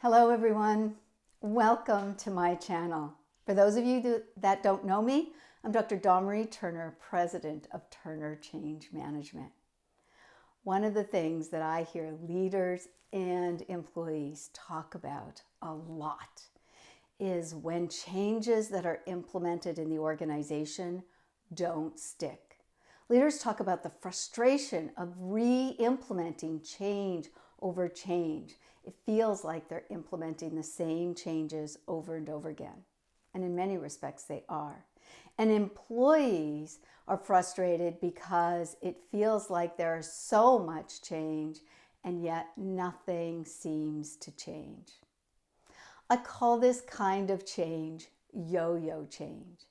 Hello everyone, welcome to my channel. For those of you that don't know me, I'm Dr. Dawn-Marie Turner, President of Turner Change Management. One of the things that I hear leaders and employees talk about a lot is when changes that are implemented in the organization don't stick. Leaders talk about the frustration of re-implementing change over change. It feels like they're implementing the same changes over and over again. And in many respects, they are. And employees are frustrated because it feels like there's so much change and yet nothing seems to change. I call this kind of change yo-yo change.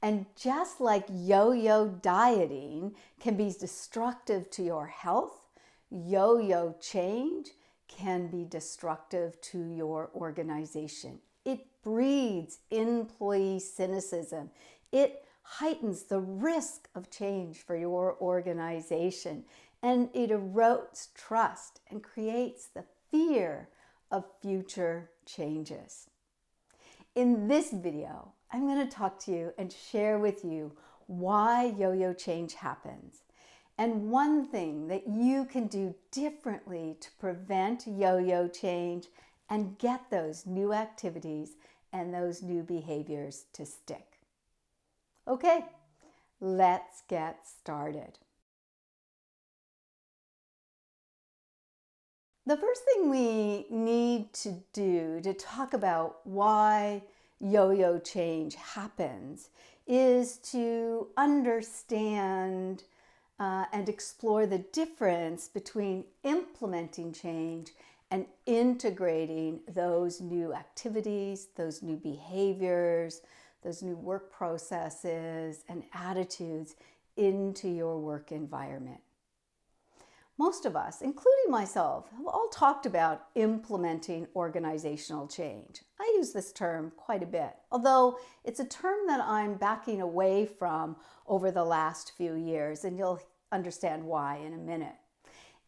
And just like yo-yo dieting can be destructive to your health, yo-yo change can be destructive to your organization. It breeds employee cynicism. It heightens the risk of change for your organization, and it erodes trust and creates the fear of future changes. In this video, I'm going to talk to you and share with you why yo-yo change happens, and one thing that you can do differently to prevent yo-yo change and get those new activities and those new behaviors to stick. Okay, let's get started. The first thing we need to do to talk about why yo-yo change happens is to understand and explore the difference between implementing change and integrating those new activities, those new behaviors, those new work processes and attitudes into your work environment. Most of us, including myself, have all talked about implementing organizational change. I use this term quite a bit, although it's a term that I'm backing away from over the last few years, and you'll understand why in a minute.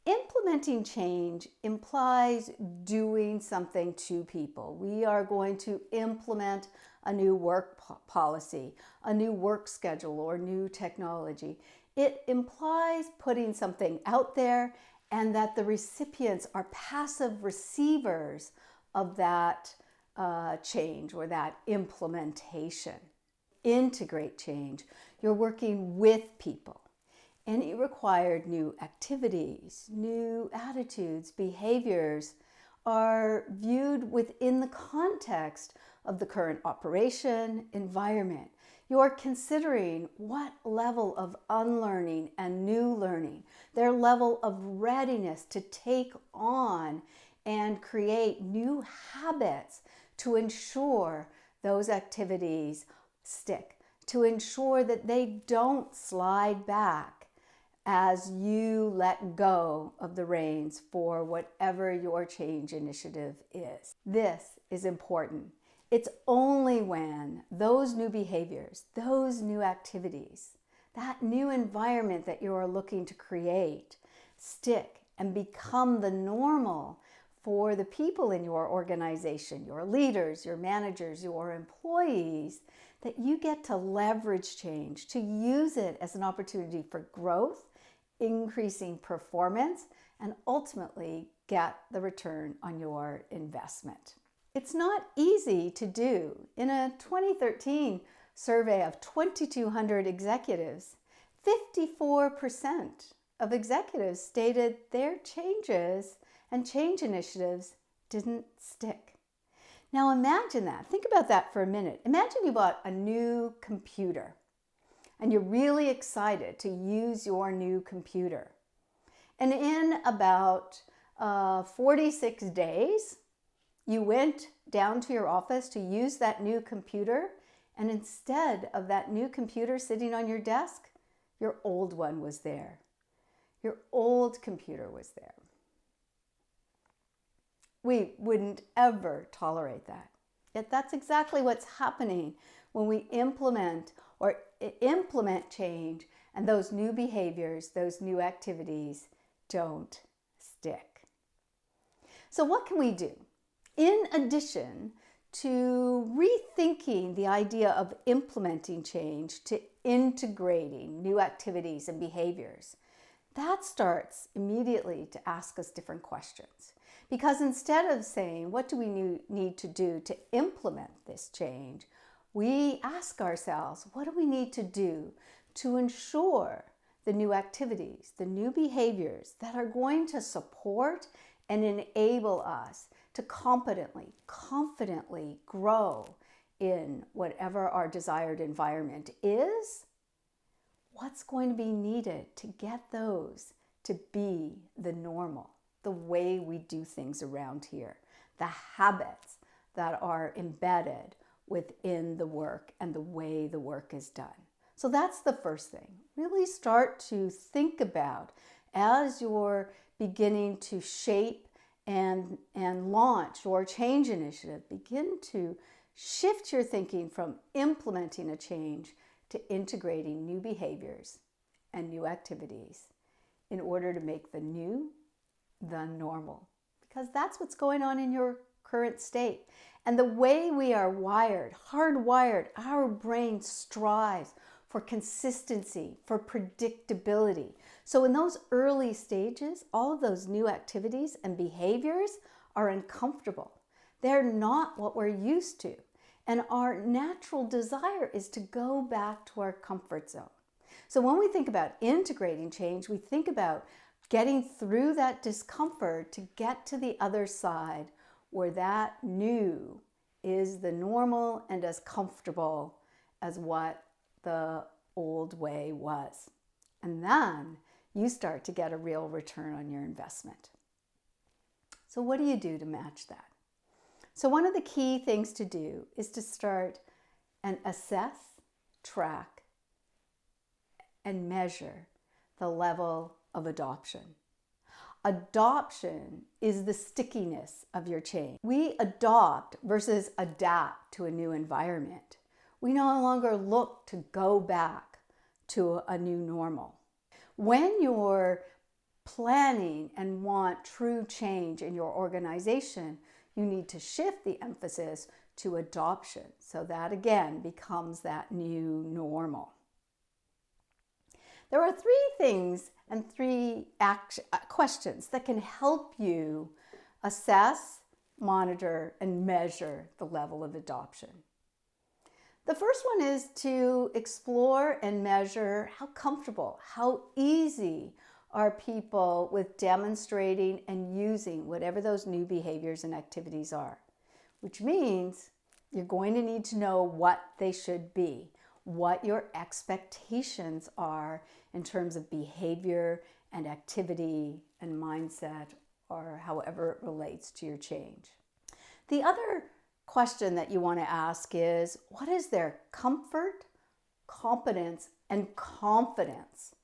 Implementing change implies doing something to people. We are going to implement a new work policy, a new work schedule, or new technology. It implies putting something out there and that the recipients are passive receivers of that change or that implementation. Integrate change. You're working with people. Any required new activities, new attitudes, behaviors are viewed within the context of the current operation, environment. You're considering what level of unlearning and new learning, their level of readiness to take on and create new habits to ensure those activities stick, to ensure that they don't slide back as you let go of the reins for whatever your change initiative is. This is important. It's only when those new behaviors, those new activities, that new environment that you are looking to create stick and become the normal for the people in your organization, your leaders, your managers, your employees, that you get to leverage change, to use it as an opportunity for growth, increasing performance, and ultimately get the return on your investment. It's not easy to do. In a 2013 survey of 2,200 executives, 54% of executives stated their changes and change initiatives didn't stick. Now imagine that. Think about that for a minute. Imagine you bought a new computer and you're really excited to use your new computer. And in about 46 days, you went down to your office to use that new computer, and instead of that new computer sitting on your desk, your old one was there. Your old computer was there. We wouldn't ever tolerate that. Yet that's exactly what's happening when we implement change and those new behaviors, those new activities don't stick. So what can we do? In addition to rethinking the idea of implementing change to integrating new activities and behaviors, that starts immediately to ask us different questions. Because instead of saying, what do we need to do to implement this change, we ask ourselves, what do we need to do to ensure the new activities, the new behaviors that are going to support and enable us to confidently grow in whatever our desired environment is? What's going to be needed to get those to be the normal, the way we do things around here, the habits that are embedded within the work and the way the work is done? So that's the first thing. Really start to think about, as you're beginning to shape and launch your change initiative, begin to shift your thinking from implementing a change to integrating new behaviors and new activities in order to make the new the normal. Because that's what's going on in your current state. And the way we are wired, hardwired, our brain strives for consistency, for predictability. So in those early stages, all of those new activities and behaviors are uncomfortable. They're not what we're used to. And our natural desire is to go back to our comfort zone. So when we think about integrating change, we think about getting through that discomfort to get to the other side where that new is the normal and as comfortable as what the old way was. And then you start to get a real return on your investment. So what do you do to match that? So one of the key things to do is to start and assess, track, and measure the level of adoption. Adoption is the stickiness of your change. We adopt versus adapt to a new environment. We no longer look to go back to a new normal. When you're planning and want true change in your organization, you need to shift the emphasis to adoption. So that again becomes that new normal. There are three things and three questions that can help you assess, monitor, and measure the level of adoption. The first one is to explore and measure how comfortable, how easy are people with demonstrating and using whatever those new behaviors and activities are, which means you're going to need to know what they should be, what your expectations are in terms of behavior and activity and mindset, or however it relates to your change. The other question that you want to ask is, what is their comfort, competence, and confidence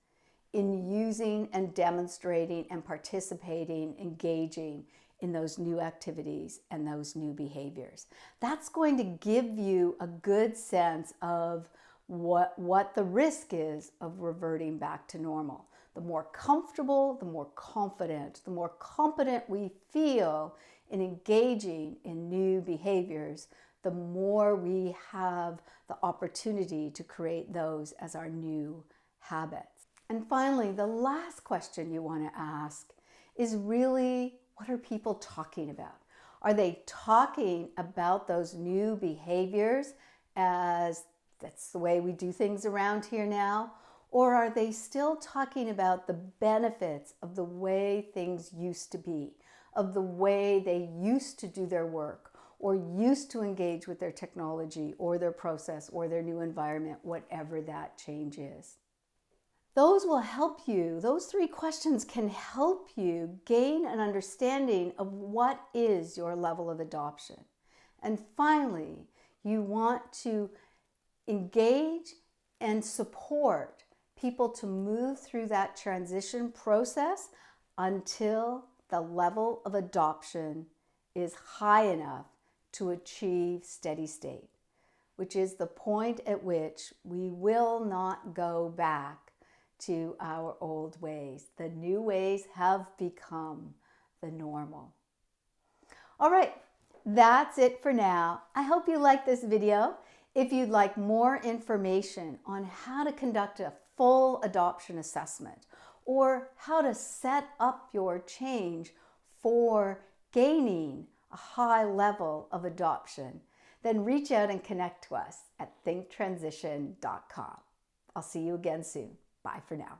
in using and demonstrating and participating, engaging in those new activities and those new behaviors? That's going to give you a good sense of what the risk is of reverting back to normal. The more comfortable, the more confident, the more competent we feel in engaging in new behaviors, the more we have the opportunity to create those as our new habits. And finally, the last question you want to ask is really, what are people talking about? Are they talking about those new behaviors as that's the way we do things around here now? Or are they still talking about the benefits of the way things used to be, of the way they used to do their work, or used to engage with their technology or their process or their new environment, whatever that change is? Those will help you, those three questions can help you gain an understanding of what is your level of adoption. And finally, you want to engage and support people to move through that transition process until the level of adoption is high enough to achieve steady state, which is the point at which we will not go back to our old ways. The new ways have become the normal. All right, That's it for now. I hope you liked this video. If you'd like more information on how to conduct a full adoption assessment or how to set up your change for gaining a high level of adoption, then reach out and connect to us at thinktransition.com. I'll see you again soon. Bye for now.